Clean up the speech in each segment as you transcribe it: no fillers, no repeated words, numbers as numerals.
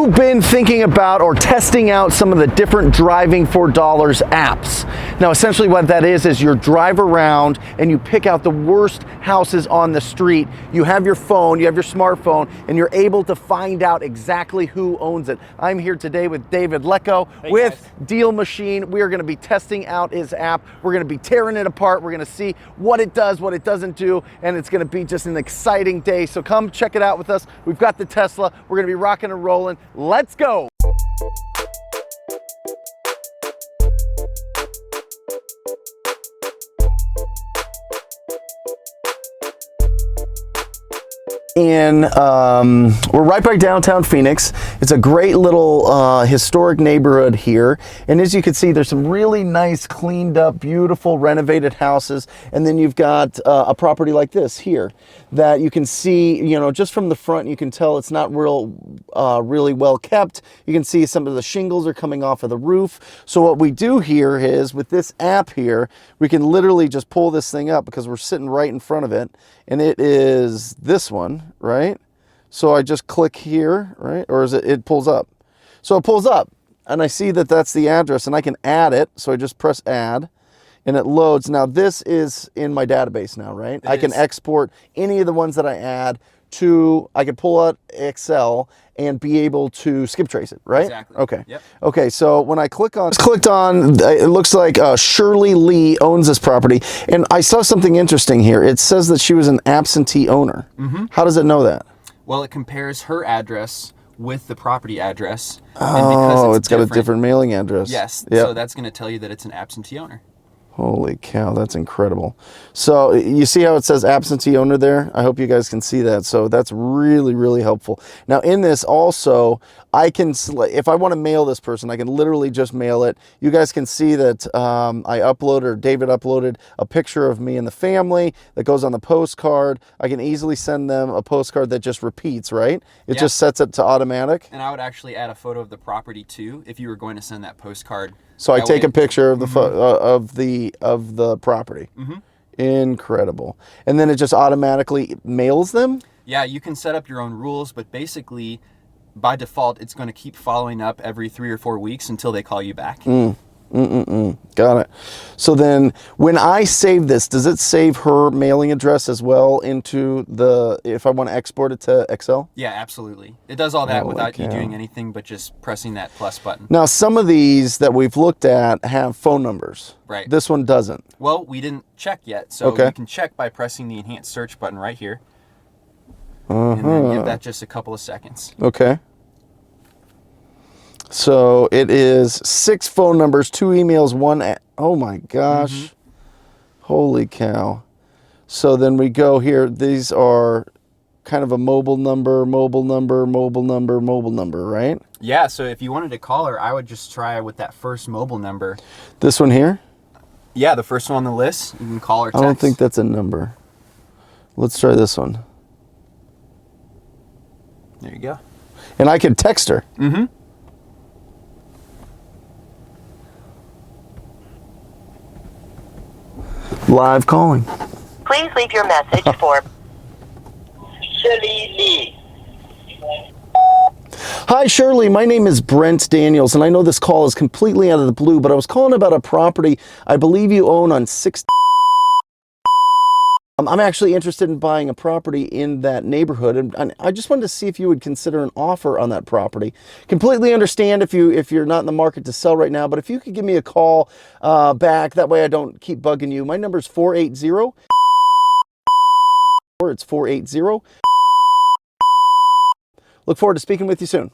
you've been thinking about or testing out some of the different Driving for Dollars apps. Now, essentially what that is you drive around and you pick out the worst houses on the street. You have your phone, you have your smartphone, and you're able to find out exactly who owns it. I'm here today with David Lecko with Deal Machine. We are going to be testing out his app. We're going to be tearing it apart. We're going to see what it does, what it doesn't do, and it's going to be just an exciting day. So come check it out with us. We've got the Tesla. We're going to be rocking and rolling. Let's go. We're right by downtown Phoenix. It's a great little historic neighborhood here, and as you can see, there's some really nice, cleaned up, beautiful, renovated houses. And then you've got a property like this here that you can see, you know, just from the front, you can tell it's not really well kept. You can see some of the shingles are coming off of the roof. So what we do here is, with this app here, we can literally just pull this thing up because we're sitting right in front of it, and it is this one, right? So I just click here, right? Or is it pulls up? So it pulls up, and I see that that's the address, and I can add it. So I just press add, and it loads. Now this is in my database now, right? I can export any of the ones that I add to, I can pull out Excel and be able to skip trace it, right? Exactly. Okay. Yep. Okay, so when I clicked on, it looks like Shirley Lee owns this property, and I saw something interesting here. It says that she was an absentee owner. Mm-hmm. How does it know that? Well, it compares her address with the property address. Oh, and because it's got a different mailing address. Yes, yep. So that's going to tell you that it's an absentee owner. Holy cow, that's incredible. So you see how it says absentee owner there? I hope you guys can see that. So that's really, really helpful. Now in this also, I can, if I want to mail this person, I can literally just mail it. You guys can see that David uploaded a picture of me and the family that goes on the postcard. I can easily send them a postcard that just repeats, right? It just sets it to automatic. And I would actually add a photo of the property too, if you were going to send that postcard. So I take a picture of the of the property. Mm-hmm. Incredible. And then it just automatically mails them? Yeah, you can set up your own rules, but basically by default it's going to keep following up every 3 or 4 weeks until they call you back. Got it. So then when I save this, does it save her mailing address as well into if I want to export it to Excel? Yeah, absolutely. It does all that without you doing anything but just pressing that plus button. Now, some of these that we've looked at have phone numbers. Right. This one doesn't. Well, we didn't check yet, so you can check by pressing the enhanced search button right here. And then give that just a couple of seconds. Okay. So it is 6 phone numbers, 2 emails, 1. Oh my gosh. Holy cow. So then we go here. These are kind of a mobile number, right? Yeah, so if you wanted to call her, I would just try with that first mobile number. This one here? Yeah, the first one on the list. You can call or text. I don't think that's a number. Let's try this one. There you go. And I can text her. Mm-hmm. Live calling. Please leave your message for Shirley Lee. Hi, Shirley. My name is Brent Daniels, and I know this call is completely out of the blue, but I was calling about a property I believe you own on 6th. I'm actually interested in buying a property in that neighborhood, and I just wanted to see if you would consider an offer on that property. Completely understand if you're not in the market to sell right now, but if you could give me a call back, that way I don't keep bugging you. My number is 480. It's 480. Look forward to speaking with you soon.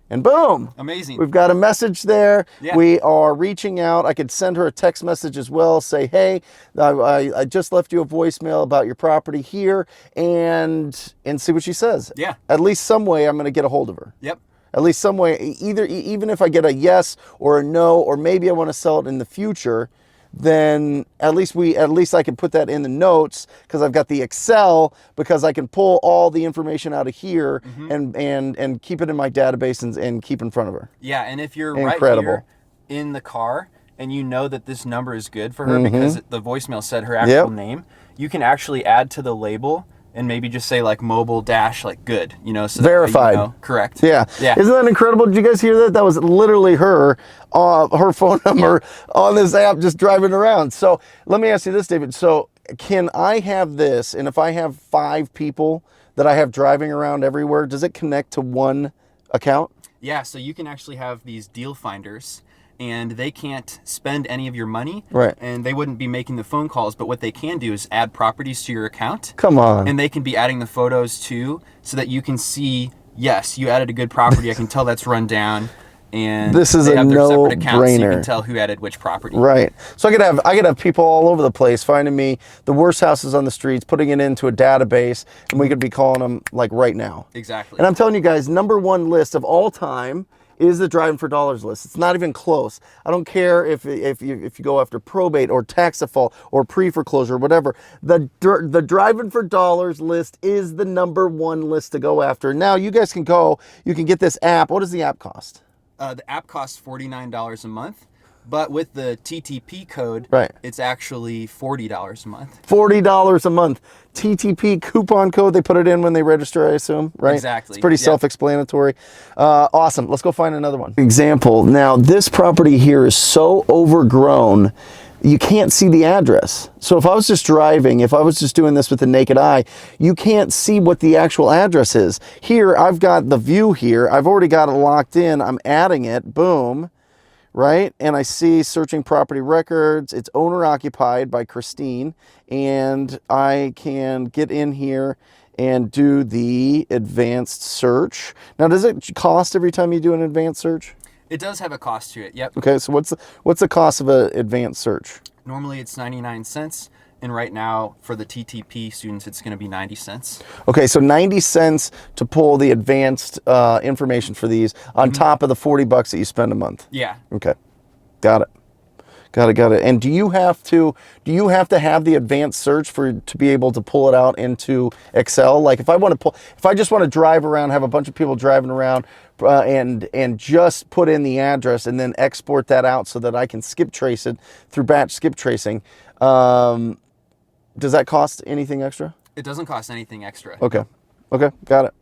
And boom. Amazing. We've got a message there. Yeah. We are reaching out. I could send her a text message as well. Say, hey, I just left you a voicemail about your property here, and see what she says. Yeah. At least some way I'm going to get a hold of her. Yep. At least some way, even if I get a yes or a no, or maybe I want to sell it in the future, then at least I can put that in the notes, because I've got the Excel, because I can pull all the information out of here and keep it in my database and keep in front of her. Yeah, and if you're right here in the car and you know that this number is good for her because the voicemail said her actual name, you can actually add to the label and maybe just say like mobile dash like good, you know, so verified. That way you know. Correct. Yeah. Yeah. Isn't that incredible? Did you guys hear that? That was literally her phone number on this app just driving around. So let me ask you this, David. So can I have this, and if I have 5 people that I have driving around everywhere, does it connect to one account? Yeah, so you can actually have these deal finders, and they can't spend any of your money, right? And they wouldn't be making the phone calls, but what they can do is add properties to your account. Come on. And they can be adding the photos too, so that you can see, yes, you added a good property. I can tell that's run down, and this is they a have their separate accounts, so you no-brainer. can tell who added which property. Right. So I could have people all over the place finding me the worst houses on the streets, putting it into a database, and we could be calling them like right now. Exactly. And I'm telling you guys, #1 list of all time is the Driving for Dollars list. It's not even close. I don't care if you go after probate or tax default or pre-foreclosure or whatever. The Driving for Dollars list is the #1 list to go after. Now you guys can go. You can get this app. What does the app cost? The app costs $49 a month, but with the TTP code, right, it's actually $40 a month. $40 a month. TTP coupon code, they put it in when they register, I assume, right? Exactly. It's pretty self-explanatory. Awesome. Let's go find another one. Example. Now, this property here is so overgrown, you can't see the address. So if I was just driving, if I was just doing this with the naked eye, you can't see what the actual address is. Here, I've got the view here. I've already got it locked in. I'm adding it. Boom. Right? And I see searching property records. It's owner occupied by Christine. And I can get in here and do the advanced search. Now, does it cost every time you do an advanced search? It does have a cost to it, yep. Okay, so what's the cost of an advanced search? Normally it's 99 cents, and right now for the TTP students it's going to be 90 cents. Okay, so 90 cents to pull the advanced information for these on top of the $40 that you spend a month. Yeah. Okay, got it. Got it. And do you have to have the advanced search to be able to pull it out into Excel? Like if I just want to drive around, have a bunch of people driving around, and just put in the address and then export that out so that I can skip trace it through batch skip tracing. Does that cost anything extra? It doesn't cost anything extra. Okay, got it.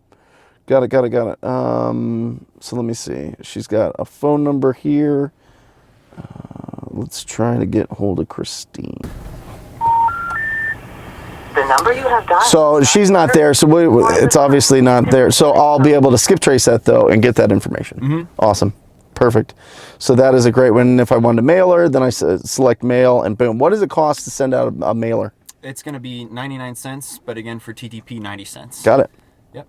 So let me see. She's got a phone number here. Let's try to get hold of Christine. The number you have dialed. So she's not there, so it's obviously not there. So I'll be able to skip trace that though and get that information. Mm-hmm. Awesome. Perfect. So that is a great one. If I wanted to mail her, then I select mail and boom. What does it cost to send out a mailer? It's going to be 99 cents, but again for TTP 90 cents. Got it. Yep.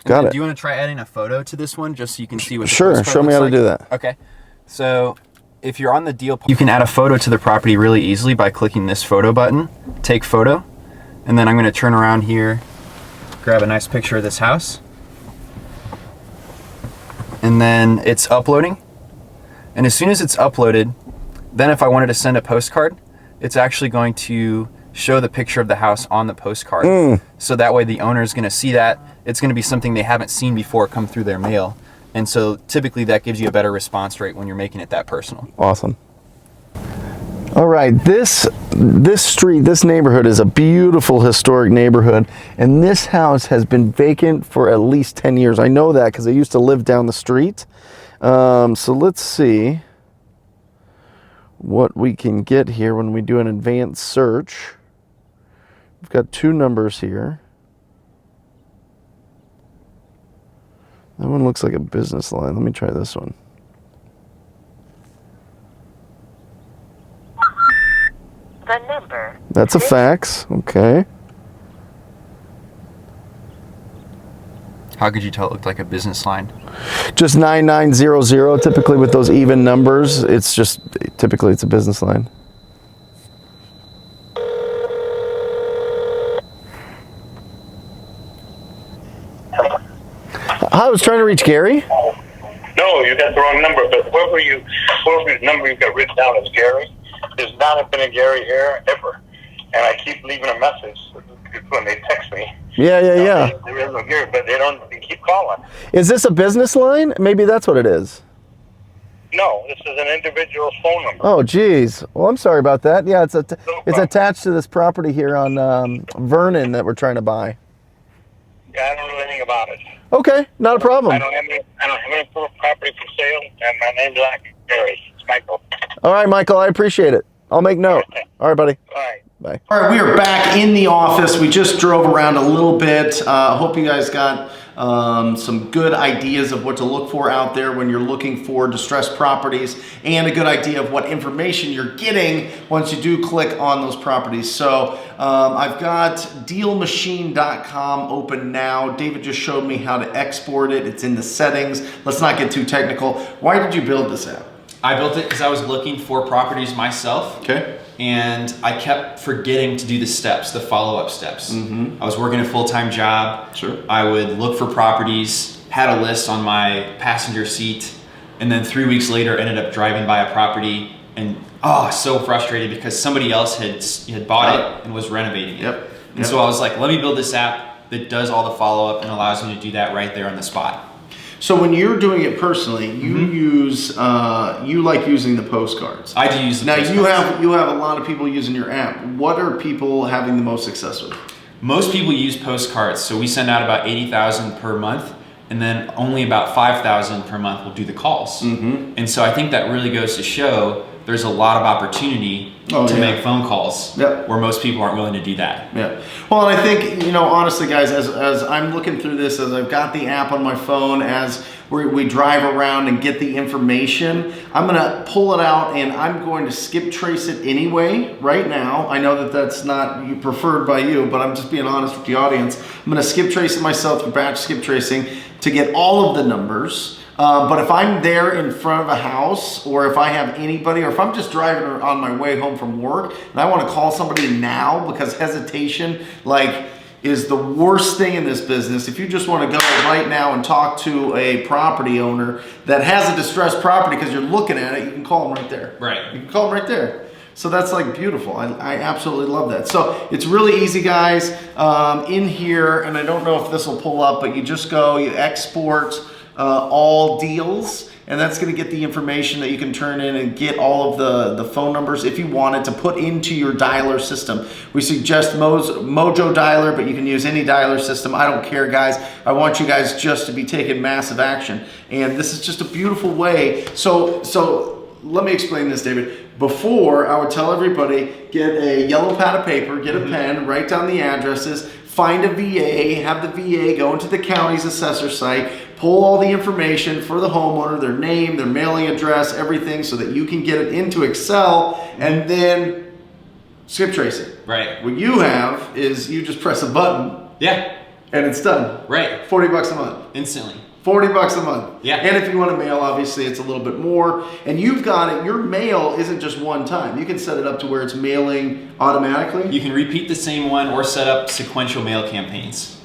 Got it. Do you want to try adding a photo to this one just so you can see what the Sure, postcard show me looks how to like? do that. Okay. So if you're on the deal, you can add a photo to the property really easily by clicking this photo button, take photo, and then I'm going to turn around here, grab a nice picture of this house, and then it's uploading. And as soon as it's uploaded, then if I wanted to send a postcard, it's actually going to show the picture of the house on the postcard. So that way the owner is going to see that. It's going to be something they haven't seen before come through their mail. And so typically that gives you a better response rate when you're making it that personal. Awesome. All right, this neighborhood is a beautiful historic neighborhood, and this house has been vacant for at least 10 years. I know that because I used to live down the street. So let's see what we can get here when we do an advanced search. We've got 2 numbers here. That one looks like a business line. Let me try this one. The number. That's a fax. Okay. How could you tell it looked like a business line? Just 9900. Typically with those even numbers, it's a business line. I was trying to reach Gary. No, you got the wrong number. But whoever's number you got written down as Gary, there's not been a Gary here ever. And I keep leaving a message when they text me. Yeah. There is no Gary, but they keep calling. Is this a business line? Maybe that's what it is. No, this is an individual's phone number. Oh, geez. Well, I'm sorry about that. Yeah, it's problem. attached to this property here on Vernon that we're trying to buy. Yeah, I don't know anything about it. Okay, not a problem. I don't have any property for sale, and my name's not Gary. It's Michael. All right, Michael, I appreciate it. I'll make note. All right, buddy. All right. Bye. All right, we are back in the office. We just drove around a little bit. Hope you guys got some good ideas of what to look for out there when you're looking for distressed properties, and a good idea of what information you're getting once you do click on those properties. So I've got dealmachine.com open now. David just showed me how to export it. It's in the settings. Let's not get too technical. Why did you build this app? I built it because I was looking for properties myself. Okay. And I kept forgetting to do the steps, the follow-up steps. I was working a full-time job. Sure. I would look for properties, had a list on my passenger seat, and then 3 weeks later ended up driving by a property and so frustrated because somebody else had bought it and was renovating it. Yep. And so I was like, let me build this app that does all the follow-up and allows me to do that right there on the spot. So when you're doing it personally, you use you like using the postcards. I do use the now postcards. you have a lot of people using your app. What are people having the most success with? Most people use postcards, so we send out about 80,000 per month, and then only about 5,000 per month will do the calls. And so I think that really goes to show there's a lot of opportunity to make phone calls where most people aren't willing to do that. Yeah. Well, and I think, honestly, guys, as I'm looking through this, as I've got the app on my phone, as we drive around and get the information, I'm going to pull it out and I'm going to skip trace it anyway right now. I know that that's not preferred by you, but I'm just being honest with the audience. I'm going to skip trace it myself through batch skip tracing to get all of the numbers. But if I'm there in front of a house, or if I have anybody, or if I'm just driving on my way home from work and I want to call somebody now, because hesitation is the worst thing in this business. If you just want to go right now and talk to a property owner that has a distressed property because you're looking at it, you can call them right there. Right. You can call them right there. So that's beautiful. I absolutely love that. So it's really easy, guys. In here, and I don't know if this will pull up, but you just go, you export all deals, and that's going to get the information that you can turn in and get all of the phone numbers if you wanted to put into your dialer system. We suggest Mojo Dialer, but you can use any dialer system. I don't care, guys. I want you guys just to be taking massive action, and this is just a beautiful way. So let me explain this, David. Before, I would tell everybody, get a yellow pad of paper, get a pen, write down the addresses, find a VA, have the VA go into the county's assessor site, pull all the information for the homeowner, their name, their mailing address, everything, so that you can get it into Excel and then skip trace it. Right. What you have is you just press a button. Yeah. And it's done. Right. $40 a month. Instantly. $40 a month. Yeah. And if you want to mail, obviously it's a little bit more. And you've got it, your mail isn't just one time. You can set it up to where it's mailing automatically. You can repeat the same one or set up sequential mail campaigns.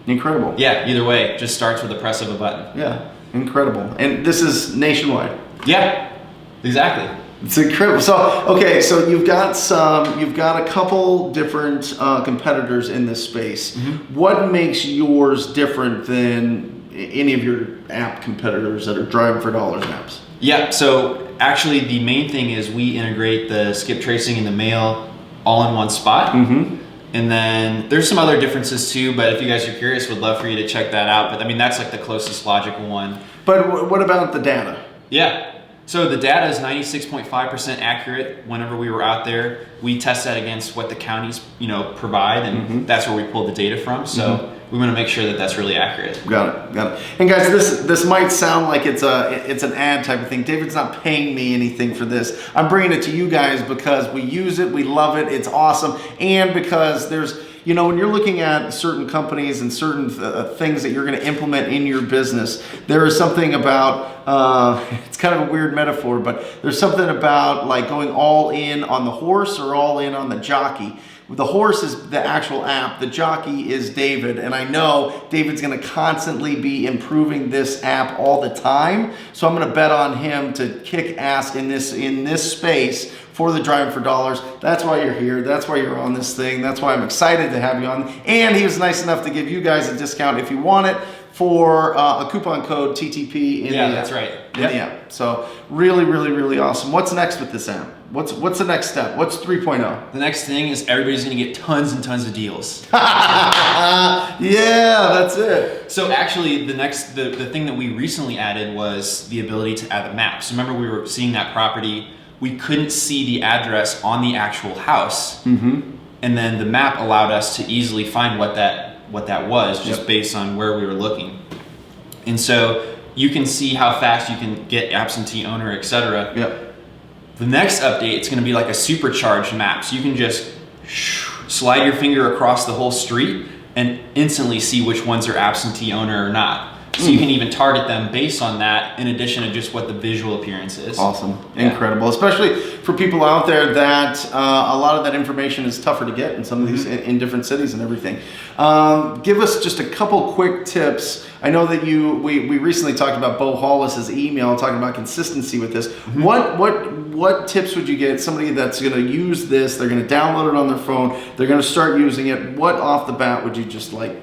Incredible. Yeah, either way, it just starts with the press of a button. Yeah, incredible. And this is nationwide. Yeah, exactly. It's incredible. So, okay, so you've got a couple different competitors in this space. What makes yours different than any of your app competitors that are driving for dollars apps? Yeah, so actually the main thing is we integrate the skip tracing and the mail all in one spot. And then there's some other differences too, but if you guys are curious, would love for you to check that out. But I mean, that's like the closest logical one. But what about the data? Yeah. So the data is 96.5% accurate. Whenever we were out there, we test that against what the counties, provide, and that's where we pulled the data from. So we want to make sure that that's really accurate. Got it. And guys, this might sound like it's an ad type of thing. David's not paying me anything for this. I'm bringing it to you guys because we use it, we love it, it's awesome, and because there's, when you're looking at certain companies and certain things that you're going to implement in your business, there is something about, it's kind of a weird metaphor, but there's something about like going all in on the horse or all in on the jockey. The horse is the actual app, the jockey is David, and I know David's going to constantly be improving this app all the time, so I'm going to bet on him to kick ass in this space for the Driving for Dollars. That's why you're here, that's why you're on this thing, that's why I'm excited to have you on, and he was nice enough to give you guys a discount if you want it for a coupon code TTP in the app. That's right. In the app. So really, really, really awesome. What's next with this app? What's the next step? What's 3.0? The next thing is everybody's going to get tons and tons of deals. Yeah, that's it. So actually, the thing that we recently added was the ability to add the map. So remember, we were seeing that property. We couldn't see the address on the actual house, and then the map allowed us to easily find what that was just based on where we were looking. And so you can see how fast you can get absentee owner, etc. Yep. The next update, it's going to be like a supercharged map. So you can just slide your finger across the whole street and instantly see which ones are absentee owner or not. So you can even target them based on that, in addition to just what the visual appearance is. Awesome. Incredible. Especially for people out there that a lot of that information is tougher to get in some of these in different cities and everything. Give us just a couple quick tips. I know that we recently talked about Bo Hollis's email, talking about consistency with this. What tips would you get somebody that's going to use this? They're going to download it on their phone. They're going to start using it. What off the bat would you just like?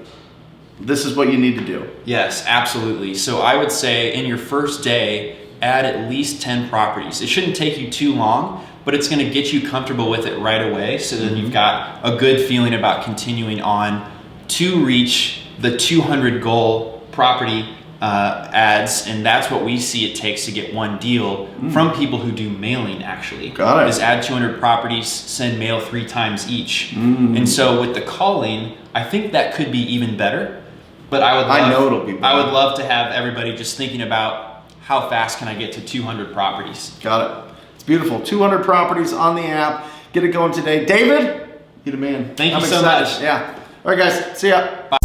This is what you need to do. Yes, absolutely. So I would say in your first day, add at least 10 properties. It shouldn't take you too long, but it's going to get you comfortable with it right away, so that you've got a good feeling about continuing on to reach the 200 goal property ads. And that's what we see it takes to get one deal from people who do mailing, actually. Got it. Is add 200 properties, send mail 3 times each. And so with the calling, I think that could be even better. But I know it'll be better. I would love to have everybody just thinking about how fast can I get to 200 properties. Got it. It's beautiful. 200 properties on the app. Get it going today. David, you're the man. Thank you I'm so excited. much. Yeah. All right, guys. See ya. Bye.